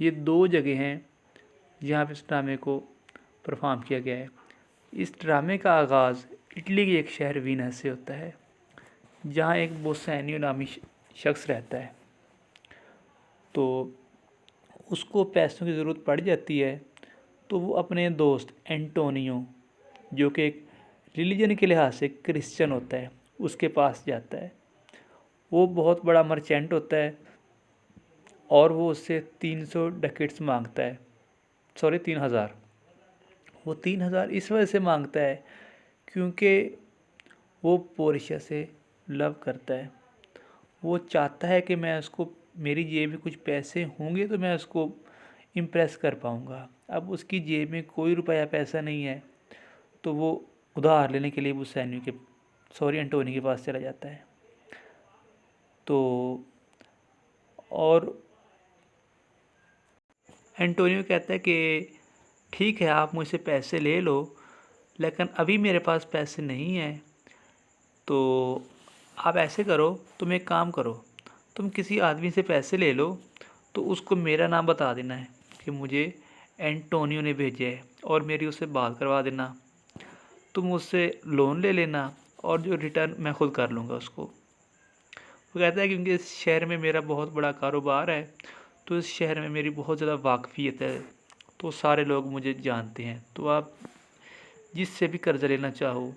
یہ 2 جگہ ہیں جہاں پہ اس ڈرامے کو پرفارم کیا گیا ہے۔ اس ڈرامے کا آغاز اٹلی کے ایک شہر وینس سے ہوتا ہے، جہاں ایک بوسینیو نامی شخص رہتا ہے۔ تو اس کو پیسوں کی ضرورت پڑ جاتی ہے، تو وہ اپنے دوست اینٹونیو، جو کہ ایک ریلیجن کے لحاظ سے کرسچن ہوتا ہے، اس کے پاس جاتا ہے۔ وہ بہت بڑا مرچینٹ ہوتا ہے اور وہ اس سے 300 ڈکیٹس مانگتا ہے، 3000۔ وہ 3000 اس وجہ سے مانگتا ہے کیونکہ وہ پورشیا سے لو کرتا ہے۔ وہ چاہتا ہے کہ میں اس کو، میری جیب میں کچھ پیسے ہوں گے تو میں اس کو امپریس کر پاؤں گا۔ اب اس کی جیب میں کوئی روپیہ پیسہ نہیں ہے، تو وہ ادھار لینے کے لیے اینٹونی کے پاس چلا جاتا ہے۔ تو اور اینٹونیو کہتا ہے کہ ٹھیک ہے، آپ مجھ سے پیسے لے لو، لیکن ابھی میرے پاس پیسے نہیں ہیں۔ تو آپ ایسے کرو، تم ایک کام کرو، تم کسی آدمی سے پیسے لے لو، تو اس کو میرا نام بتا دینا ہے کہ مجھے اینٹونیو نے بھیجا ہے، اور میری اس سے بات کروا دینا۔ تم اس سے لون لے لینا، اور جو ریٹرن میں خود کر لوں گا اس کو۔ وہ کہتا ہے کیونکہ اس شہر میں میرا بہت بڑا کاروبار ہے، تو اس شہر میں میری بہت زیادہ واقفیت ہے، تو سارے لوگ مجھے جانتے ہیں، تو آپ جس سے بھی قرضہ لینا چاہو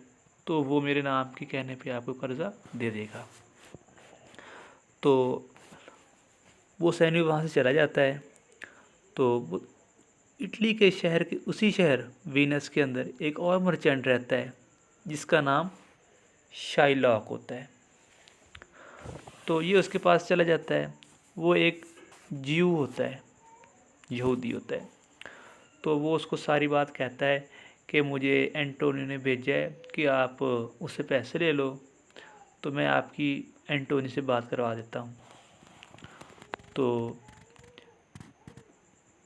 تو وہ میرے نام کے کہنے پہ آپ کو قرضہ دے دے گا۔ تو وہ سینیو وہاں سے چلا جاتا ہے۔ تو وہ اٹلی کے شہر کے اسی شہر وینس کے اندر ایک اور مرچینٹ رہتا ہے جس کا نام شائلاک ہوتا ہے۔ تو یہ اس کے پاس چلا جاتا ہے۔ وہ ایک جیو ہوتا ہے، یہودی ہوتا ہے۔ تو وہ اس کو ساری بات کہتا ہے کہ مجھے اینٹونیو نے بھیجا ہے کہ آپ اس سے پیسے لے لو، تو میں آپ کی اینٹونی سے بات کروا دیتا ہوں۔ تو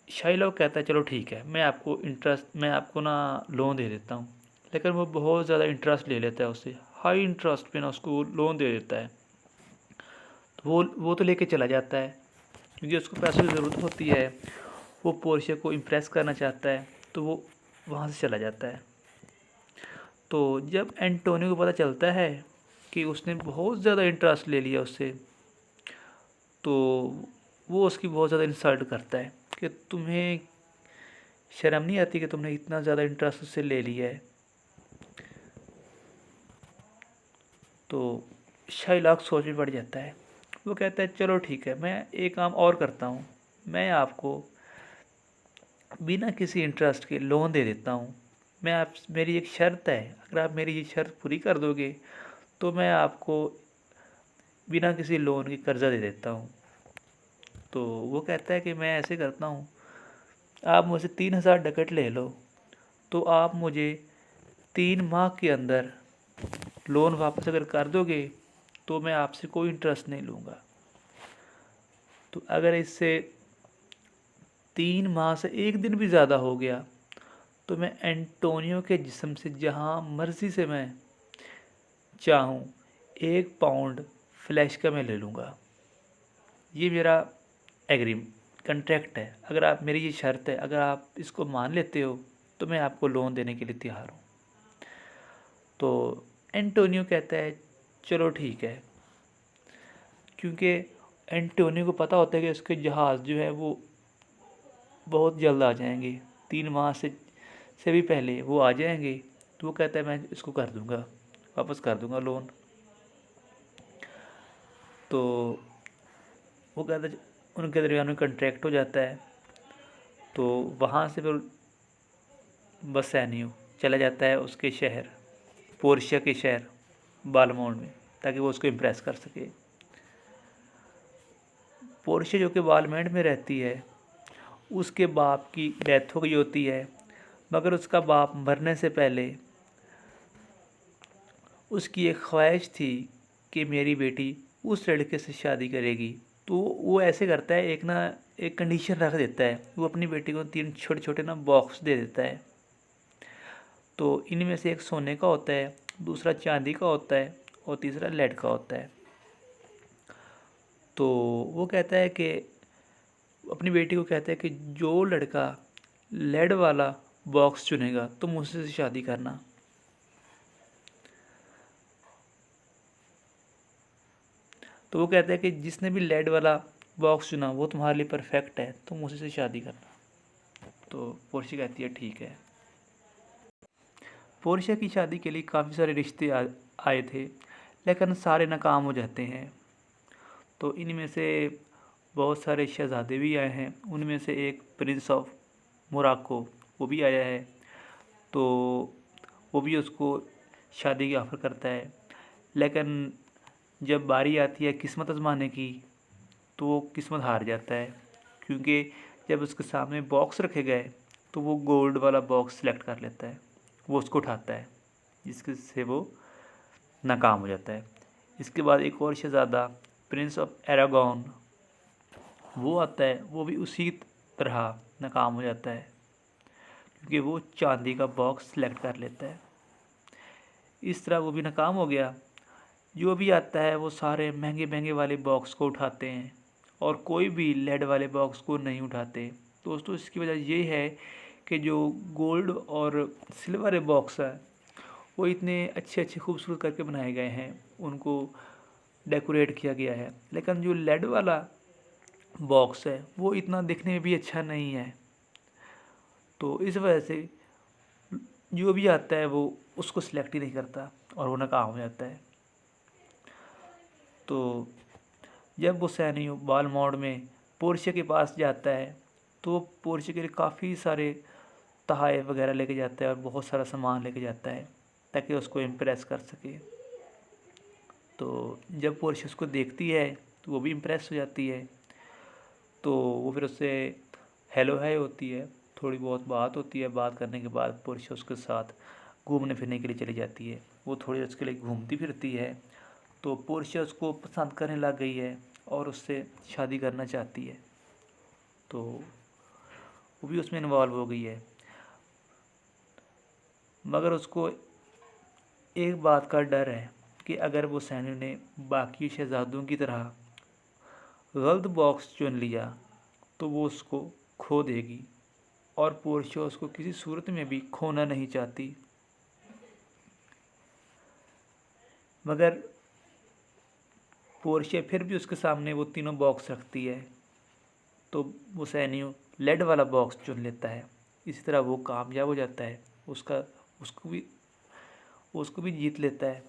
شائلاک کہتا ہے چلو ٹھیک ہے، میں آپ کو نا لون دے دیتا ہوں، لیکن وہ بہت زیادہ انٹرسٹ لے لیتا ہے اس سے، ہائی انٹرسٹ پہ نا اس کو لون دے دیتا ہے۔ تو وہ تو لے کے چلا جاتا ہے کیونکہ اس کو پیسوں کی ضرورت ہوتی ہے، وہ پورشیا کو امپریس کرنا چاہتا ہے، تو وہ وہاں سے چلا جاتا ہے۔ تو جب اینٹونیو کو پتہ چلتا ہے کہ اس نے بہت زیادہ انٹرسٹ لے لیا اس سے، تو وہ اس کی بہت زیادہ انسلٹ کرتا ہے کہ تمہیں شرم نہیں آتی کہ تم نے اتنا زیادہ انٹرسٹ اس سے لے لیا ہے۔ تو شائلاک سوچ میں پڑ جاتا ہے۔ وہ کہتا ہے چلو ٹھیک ہے، میں ایک کام اور کرتا ہوں، میں آپ کو بنا کسی انٹرسٹ کے لون دے دیتا ہوں۔ میری ایک شرط ہے، اگر آپ میری یہ شرط پوری کر دو گے تو میں آپ کو بنا کسی لون کے قرضہ دے دیتا ہوں۔ تو وہ کہتا ہے کہ میں ایسے کرتا ہوں، آپ مجھ سے 3000 ڈکٹ لے لو، تو آپ مجھے 3 ماہ کے اندر لون واپس اگر کر دو گے تو میں آپ سے کوئی انٹرسٹ نہیں لوں گا۔ تو اگر اس سے 3 ماہ سے 1 دن بھی زیادہ ہو گیا تو میں اینٹونیو کے جسم سے جہاں مرضی سے میں چاہوں 1 پاؤنڈ فلیش کا میں لے لوں گا۔ یہ میرا کنٹریکٹ ہے، اگر آپ میری یہ شرط ہے، اگر آپ اس کو مان لیتے ہو تو میں آپ کو لون دینے کے لیے تیار ہوں۔ تو اینٹونیو کہتا ہے چلو ٹھیک ہے، کیونکہ اینٹونیو کو پتہ ہوتا ہے کہ اس کے جہاز جو ہے وہ بہت جلد آ جائیں گے، 3 ماہ سے بھی پہلے وہ آ جائیں گے، تو وہ کہتا ہے میں اس کو کر دوں گا، واپس کر دوں گا لون۔ تو وہ کہتا ہے ان کے درمیان میں کنٹریکٹ ہو جاتا ہے۔ تو وہاں سے پھر بسینیو چلا جاتا ہے اس کے شہر، پورشیا کے شہر بالمونڈ میں، تاکہ وہ اس کو امپریس کر سکے۔ پورشیا جو کہ بالمینڈ میں رہتی ہے، اس کے باپ کی ڈیتھ ہو گئی ہوتی ہے، مگر اس کا باپ مرنے سے پہلے اس کی ایک خواہش تھی کہ میری بیٹی اس لڑکے سے شادی کرے گی، تو وہ ایسے کرتا ہے، ایک کنڈیشن رکھ دیتا ہے، وہ اپنی بیٹی کو 3 چھوٹے چھوٹے باکس دے دیتا ہے۔ تو ان میں سے ایک سونے کا ہوتا ہے، دوسرا چاندی کا ہوتا ہے، اور تیسرا لیڈ کا ہوتا ہے۔ تو وہ کہتا ہے کہ اپنی بیٹی کو کہتا ہے کہ جو لڑکا لیڈ والا باکس چنے گا تو مجھ سے شادی کرنا. تو وہ کہتا ہے کہ جس نے بھی لیڈ والا باکس چنا وہ تمہارے لیے پرفیکٹ ہے، تو مجھ سے شادی کرنا. تو پورشیا کہتی ہے ٹھیک ہے. پورشیا کی شادی کے لیے کافی سارے رشتے آئے تھے، لیکن سارے ناکام ہو جاتے ہیں. تو ان میں سے بہت سارے شہزادے بھی آئے ہیں. ان میں سے ایک پرنس آف موراکو وہ بھی آیا ہے. تو وہ بھی اس کو شادی کی آفر کرتا ہے، لیکن جب باری آتی ہے قسمت آزمانے کی تو وہ قسمت ہار جاتا ہے، کیونکہ جب اس کے سامنے باکس رکھے گئے تو وہ گولڈ والا باکس سلیکٹ کر لیتا ہے. وہ اس کو اٹھاتا ہے، جس کے سے وہ ناکام ہو جاتا ہے. اس کے بعد ایک اور شہزادہ پرنس آف ایراگون وہ آتا ہے. وہ بھی اسی طرح ناکام ہو جاتا ہے، کیونکہ وہ چاندی کا باکس سلیکٹ کر لیتا ہے. اس طرح وہ بھی ناکام ہو گیا. جو بھی آتا ہے وہ سارے مہنگے مہنگے والے باکس کو اٹھاتے ہیں، اور کوئی بھی لیڈ والے باکس کو نہیں اٹھاتے. دوستو اس کی وجہ یہ ہے کہ جو گولڈ اور سلور والے باکس ہیں وہ اتنے اچھے اچھے خوبصورت کر کے بنائے گئے ہیں، ان کو ڈیکوریٹ کیا گیا ہے. لیکن جو لیڈ والا باکس ہے وہ اتنا دکھنے میں بھی اچھا نہیں ہے. تو اس وجہ سے جو بھی آتا ہے وہ اس کو سلیکٹ ہی نہیں کرتا اور وہ ناکام ہو جاتا ہے. تو جب وہ سینیو بال موڑ میں پورشیا کے پاس جاتا ہے تو وہ پورشیا کے لیے کافی سارے تحائف وغیرہ لے کے جاتا ہے اور بہت سارا سامان لے کے جاتا ہے تاکہ اس کو امپریس کر سکے. تو جب پورشیا اس کو دیکھتی ہے تو وہ بھی امپریس ہو جاتی ہے. تو وہ پھر اس سے ہیلو ہائی ہوتی ہے، تھوڑی بہت بات ہوتی ہے. بات کرنے کے بعد پورشیا اس کے ساتھ گھومنے پھرنے کے لیے چلی جاتی ہے. وہ تھوڑی اس کے لیے گھومتی پھرتی ہے. تو پورشیا اس کو پسند کرنے لگ گئی ہے اور اس سے شادی کرنا چاہتی ہے. تو وہ بھی اس میں انوالو ہو گئی ہے، مگر اس کو ایک بات کا ڈر ہے کہ اگر وہ سینیو نے باقی شہزادوں کی طرح غلط باکس چن لیا تو وہ اس کو کھو دے گی، اور پورشیا اس کو کسی صورت میں بھی کھونا نہیں چاہتی. مگر پورشیا پھر بھی اس کے سامنے وہ تینوں باکس رکھتی ہے، تو وہ سینیو لیڈ والا باکس چن لیتا ہے. اسی طرح وہ کامیاب ہو جاتا ہے، اس کو بھی جیت لیتا ہے.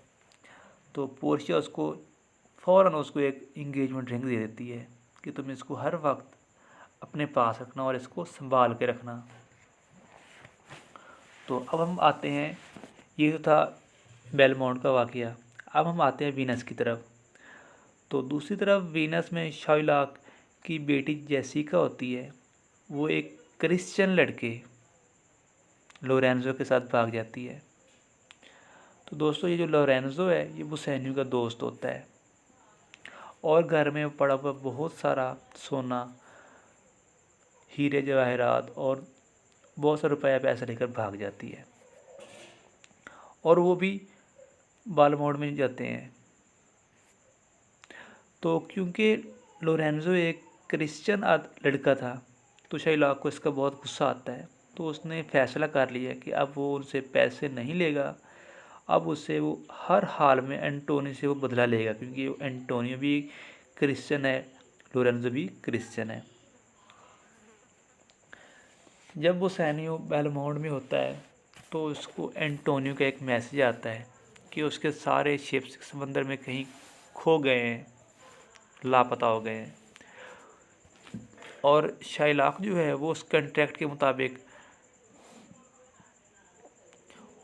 تو پورشیا اس کو فوراً اس کو ایک انگیجمنٹ رنگ دے دیتی ہے کہ تم اس کو ہر وقت اپنے پاس رکھنا اور اس کو سنبھال کے رکھنا. تو اب ہم آتے ہیں، یہ تو تھا بیلمونٹ کا واقعہ. اب ہم آتے ہیں وینس کی طرف. تو دوسری طرف وینس میں شائلاک کی بیٹی جیسیکا ہوتی ہے. وہ ایک کرسچن لڑکے لورینزو کے ساتھ بھاگ جاتی ہے. تو دوستو یہ جو لورینزو ہے یہ بوسینیو کا دوست ہوتا ہے، اور گھر میں پڑا ہوا بہت سارا سونا، ہیرے جواہرات اور بہت سا روپیہ پیسہ لے کر بھاگ جاتی ہے. اور وہ بھی بال موڑ میں جاتے ہیں. تو کیونکہ لورینزو ایک کرسچن لڑکا تھا تو شائلاک کو اس کا بہت غصہ آتا ہے. تو اس نے فیصلہ کر لیا کہ اب وہ ان سے پیسے نہیں لے گا، اب اس سے وہ ہر حال میں اینٹونی سے وہ بدلہ لے گا، کیونکہ اینٹونیو بھی کرسچن ہے، لورینزو بھی کرسچن ہے. جب وہ سینیو بیلمونڈ میں ہوتا ہے تو اس کو اینٹونیو کا ایک میسیج آتا ہے کہ اس کے سارے شپس سمندر میں کہیں کھو گئے ہیں، لاپتہ ہو گئے ہیں. اور شائلاک جو ہے وہ اس کنٹریکٹ کے مطابق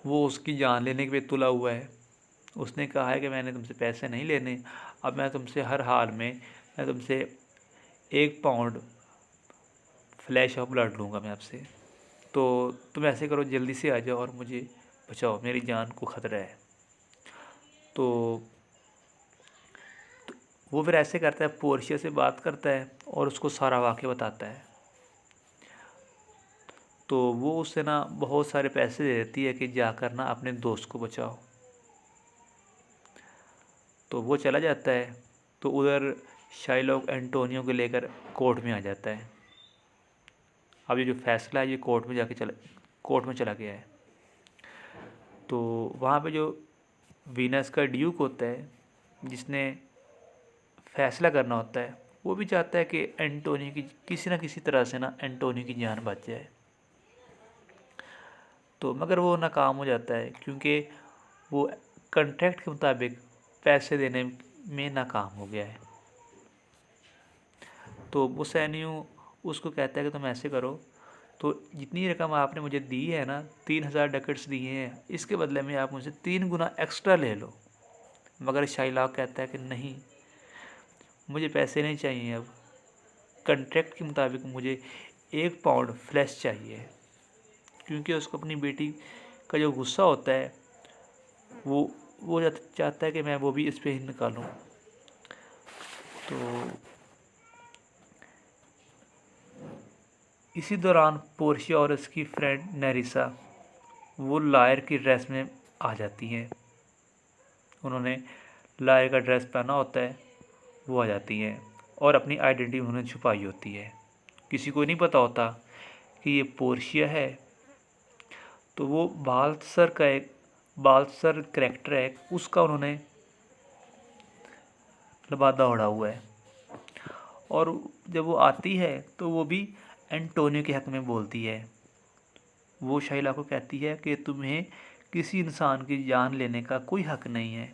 وہ اس کی جان لینے پہ تلا ہوا ہے. اس نے کہا ہے کہ میں نے تم سے پیسے نہیں لینے، اب میں تم سے ہر حال میں تم سے 1 پاؤنڈ فلیش آف بلڈ لوں گا میں آپ سے. تو تم ایسے کرو جلدی سے آ جاؤ اور مجھے بچاؤ، میری جان کو خطرہ ہے. تو وہ پھر ایسے کرتا ہے، پورشیا سے بات کرتا ہے اور اس کو سارا واقعہ بتاتا ہے. تو وہ اس سے نا بہت سارے پیسے دے دیتی ہے کہ جا کر نا اپنے دوست کو بچاؤ. تو وہ چلا جاتا ہے. تو ادھر شائلاک اینٹونیو کو لے کر کورٹ میں آ جاتا ہے اب یہ جو فیصلہ ہے یہ کورٹ میں چلا گیا ہے. تو وہاں پہ جو وینس کا ڈیوک ہوتا ہے جس نے فیصلہ کرنا ہوتا ہے وہ بھی چاہتا ہے کہ اینٹونیو کی کسی نہ کسی طرح سے اینٹونیو کی جان بچ جائے. تو مگر وہ ناکام ہو جاتا ہے کیونکہ وہ کنٹریکٹ کے مطابق پیسے دینے میں ناکام ہو گیا ہے. تو بوسینیو اس کو کہتا ہے کہ تم ایسے کرو، تو جتنی رقم آپ نے مجھے دی ہے نا 3,000 ڈکٹس دیے ہیں، اس کے بدلے میں آپ مجھ سے 3 گنا ایکسٹرا لے لو. مگر شائلاک کہتا ہے کہ نہیں، مجھے پیسے نہیں چاہیے، اب کنٹریکٹ کے مطابق مجھے 1 پاؤنڈ فلیش چاہیے. کیونکہ اس کو اپنی بیٹی کا جو غصہ ہوتا ہے وہ چاہتا ہے کہ میں وہ بھی اس پہ ہی نکالوں. تو اسی دوران پورشیا اور اس کی فرینڈ نیریسا وہ لائر کی ڈریس میں آ جاتی ہیں. انہوں نے لائر کا ڈریس پہنا ہوتا ہے، وہ آ جاتی ہیں اور اپنی آئیڈینٹی انہوں نے چھپائی ہوتی ہے. کسی کو نہیں پتہ ہوتا کہ یہ پورشیا ہے. تو وہ بالثر کریکٹر ہے، اس کا انہوں نے لبادہ اوڑھا ہوا ہے. اور جب وہ آتی ہے تو وہ بھی اینٹونیو کے حق میں بولتی ہے. وہ شائلا کو کہتی ہے کہ تمہیں کسی انسان کی جان لینے کا کوئی حق نہیں ہے.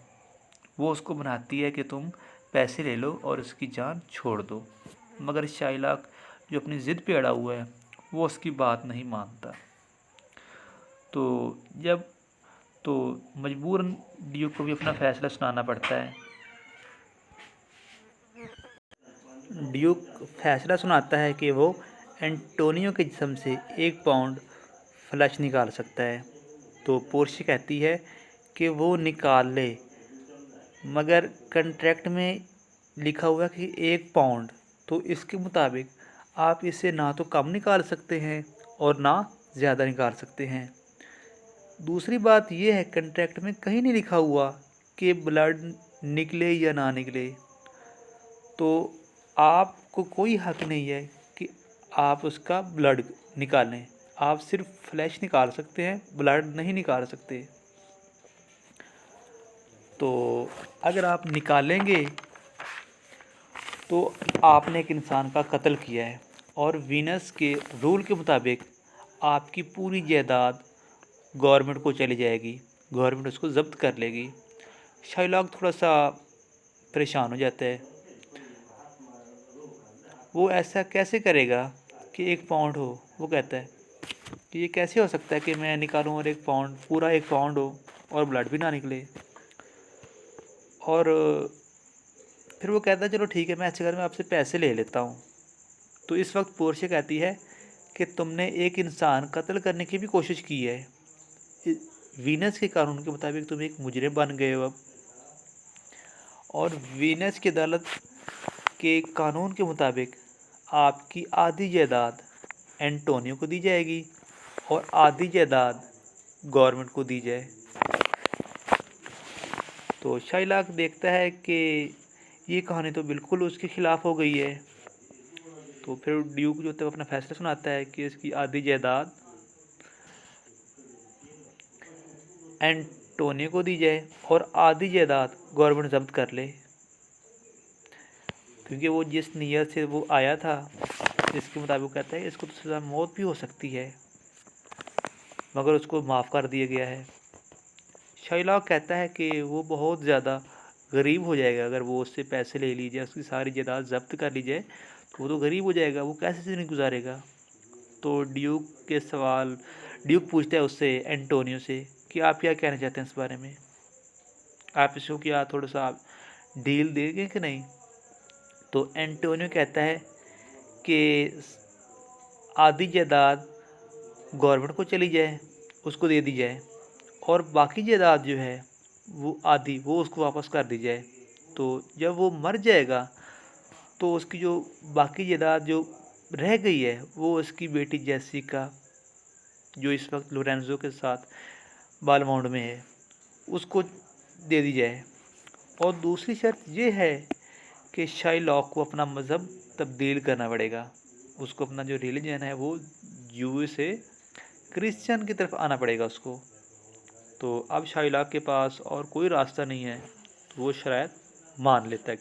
وہ اس کو بناتی ہے کہ تم پیسے لے لو اور اس کی جان چھوڑ دو. مگر شائلاک جو اپنی ضد پہ اڑا ہوا ہے وہ اس کی بات نہیں مانتا. تو مجبوراً ڈیوک کو بھی اپنا فیصلہ سنانا پڑتا ہے. ڈیوک فیصلہ سناتا ہے کہ وہ اینٹونیو کے جسم سے 1 پاؤنڈ فلیش نکال سکتا ہے. تو پورشیا کہتی ہے کہ وہ نکال لے، مگر کنٹریکٹ میں لکھا ہوا ہے کہ 1 پاؤنڈ، تو اس کے مطابق آپ اسے نہ تو کم نکال سکتے ہیں اور نہ زیادہ نکال سکتے ہیں. دوسری بات یہ ہے کنٹریکٹ میں کہیں نہیں لکھا ہوا کہ بلڈ نکلے یا نہ نکلے. تو آپ کو کوئی حق نہیں ہے کہ آپ اس کا بلڈ نکالیں. آپ صرف فلیش نکال سکتے ہیں، بلڈ نہیں نکال سکتے. تو اگر آپ نکالیں گے تو آپ نے ایک انسان کا قتل کیا ہے، اور وینس کے رول کے مطابق آپ کی پوری جائیداد گورنمنٹ کو چلی جائے گی، گورنمنٹ اس کو ضبط کر لے گی. شائلاک تھوڑا سا پریشان ہو جاتا ہے. وہ ایسا کیسے کرے گا کہ 1 پاؤنڈ ہو؟ وہ کہتا ہے کہ یہ کیسے ہو سکتا ہے کہ میں نکالوں اور 1 پاؤنڈ پورا 1 پاؤنڈ ہو اور بلڈ بھی نہ نکلے. اور پھر وہ کہتا ہے چلو ٹھیک ہے، میں ایسے میں آپ سے پیسے لے لیتا ہوں. تو اس وقت پورشیا کہتی ہے کہ تم نے ایک انسان قتل کرنے کی بھی کوشش کی ہے، وینس کے قانون کے مطابق تم ایک مجرم بن گئے ہو اب. اور وینس کی عدالت کے قانون کے مطابق آپ کی آدھی جائیداد اینٹونیو کو دی جائے گی اور آدھی جائیداد گورنمنٹ کو دی جائے. تو شائلاک دیکھتا ہے کہ یہ کہانی تو بالکل اس کے خلاف ہو گئی ہے. تو پھر ڈیوک جو اپنا فیصلہ سناتا ہے کہ اس کی آدھی جائیداد اینٹونیو کو دی جائے اور آدھی جائیداد گورنمنٹ ضبط کر لے. کیونکہ وہ جس نیت سے وہ آیا تھا اس کے مطابق کہتا ہے اس کو تو سزا موت بھی ہو سکتی ہے، مگر اس کو معاف کر دیا گیا ہے. شائلاک کہتا ہے کہ وہ بہت زیادہ غریب ہو جائے گا اگر وہ اس سے پیسے لے لی جائے، اس کی ساری جائیداد ضبط کر لی جائے تو وہ تو غریب ہو جائے گا، وہ کیسے زندگی گزارے گا. تو ڈیوک پوچھتا ہے اس سے اینٹونیو سے کہ آپ کیا کہنا چاہتے ہیں اس بارے میں، آپ اس کو کیا تھوڑا سا ڈیل دیں گے کہ نہیں. تو اینٹونیو کہتا ہے کہ آدھی جائیداد گورنمنٹ کو چلی جائے، اس کو دے دی جائے، اور باقی جائیداد جو ہے وہ آدھی وہ اس کو واپس کر دی جائے. تو جب وہ مر جائے گا تو اس کی جو باقی جائیداد جو رہ گئی ہے وہ اس کی بیٹی جیسیکا جو اس وقت لورینزو کے ساتھ بالماؤنٹ میں ہے اس کو دے دی جائے. اور دوسری شرط یہ ہے کہ شائلاک کو اپنا مذہب تبدیل کرنا پڑے گا. اس کو اپنا جو ریلیجن ہے وہ یو سے کرسچن کی طرف آنا پڑے گا اس کو. تو اب شاہلاق کے پاس اور کوئی راستہ نہیں ہے، تو وہ شرائط مان لیتا ہے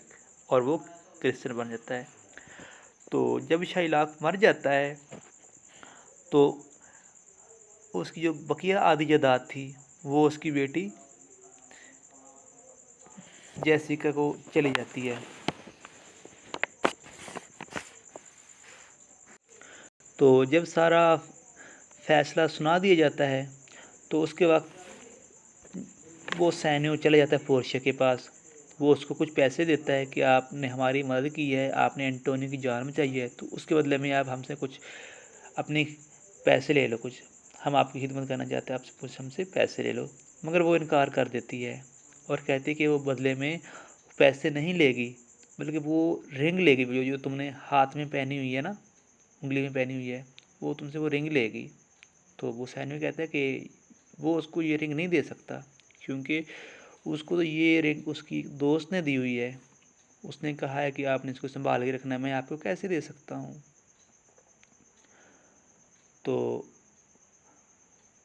اور وہ کرسچن بن جاتا ہے. تو جب شاہلاق مر جاتا ہے تو اس کی جو بقیہ آدھی جائیداد تھی وہ اس کی بیٹی جیسیکا کو چلی جاتی ہے. تو جب سارا فیصلہ سنا دیا جاتا ہے تو اس کے وقت وہ سینیو چلا جاتا ہے پورشیا کے پاس. وہ اس کو کچھ پیسے دیتا ہے کہ آپ نے ہماری مدد کی ہے، آپ نے اینٹونی کی جان بچائی ہے، تو اس کے بدلے میں آپ ہم سے کچھ اپنی پیسے لے لو، کچھ ہم آپ کی خدمت کرنا چاہتے ہیں، آپ سے کچھ ہم سے پیسے لے لو. مگر وہ انکار کر دیتی ہے اور کہتی ہے کہ وہ بدلے میں پیسے نہیں لے گی، بلکہ وہ رنگ لے گی جو تم نے ہاتھ میں پہنی ہوئی ہے نا، انگلی میں پہنی ہوئی ہے، وہ تم سے وہ رنگ لے گی. تو وہ سینیو کہتا ہے کہ وہ اس کو یہ رنگ نہیں دے سکتا، کیونکہ اس کو تو یہ رنگ اس کی دوست نے دی ہوئی ہے، اس نے کہا ہے کہ آپ نے اس کو سنبھال کے رکھنا ہے، میں آپ کو کیسے دے سکتا ہوں. تو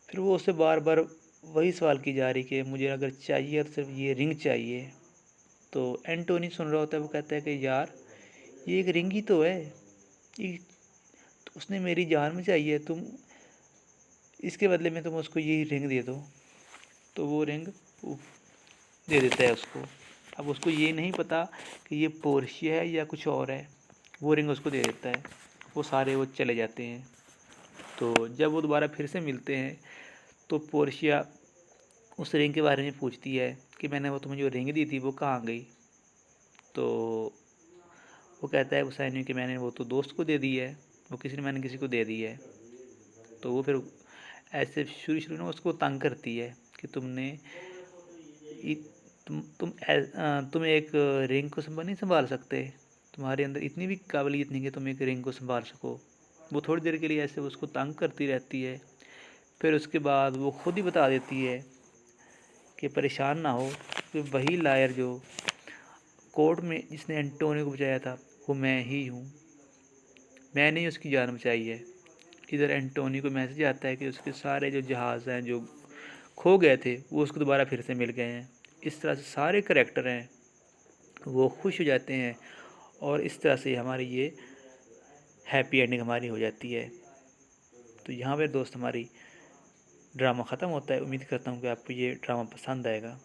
پھر وہ اسے بار بار وہی سوال کی جا رہی کہ مجھے اگر چاہیے تو صرف یہ رنگ چاہیے. تو اینٹونی سن رہا ہوتا ہے، وہ کہتا ہے کہ یار یہ ایک رنگ ہی تو ہے، اس نے میری جان میں چاہیے، تم اس کے بدلے میں تم اس کو یہی رنگ دے دو. تو وہ رنگ دے دیتا ہے اس کو. اب اس کو یہ نہیں پتا کہ یہ پورشیا ہے یا کچھ اور ہے، وہ رنگ اس کو دے دیتا ہے. وہ سارے وہ چلے جاتے ہیں. تو جب وہ دوبارہ پھر سے ملتے ہیں تو پورشیا اس رنگ کے بارے میں پوچھتی ہے کہ میں نے وہ تمہیں جو رنگ دی تھی وہ کہاں گئی. تو وہ کہتا ہے حسین کہ میں نے وہ تو دوست کو دے دی ہے، وہ میں نے کسی کو دے دی ہے. تو وہ پھر ایسے شروع میں اس کو تنگ کرتی ہے کہ تم ایک رنگ کو نہیں سنبھال سکتے، تمہارے اندر اتنی بھی قابلیت نہیں کہ تم ایک رنگ کو سنبھال سکو. وہ تھوڑی دیر کے لیے ایسے اس کو تنگ کرتی رہتی ہے. پھر اس کے بعد وہ خود ہی بتا دیتی ہے کہ پریشان نہ ہو، کہ وہی لائر جو کورٹ میں جس نے اینٹونی کو بچایا تھا وہ میں ہی ہوں، میں نے اس کی جان بچائی ہے. ادھر اینٹونی کو میسج آتا ہے کہ اس کے سارے جو جہاز ہیں جو کھو گئے تھے وہ اس کو دوبارہ پھر سے مل گئے ہیں. اس طرح سے سارے کریکٹر ہیں وہ خوش ہو جاتے ہیں اور اس طرح سے ہماری یہ ہیپی اینڈنگ ہماری ہو جاتی ہے. تو یہاں پہ دوست ہماری ڈرامہ ختم ہوتا ہے. امید کرتا ہوں کہ آپ کو یہ ڈرامہ پسند آئے گا.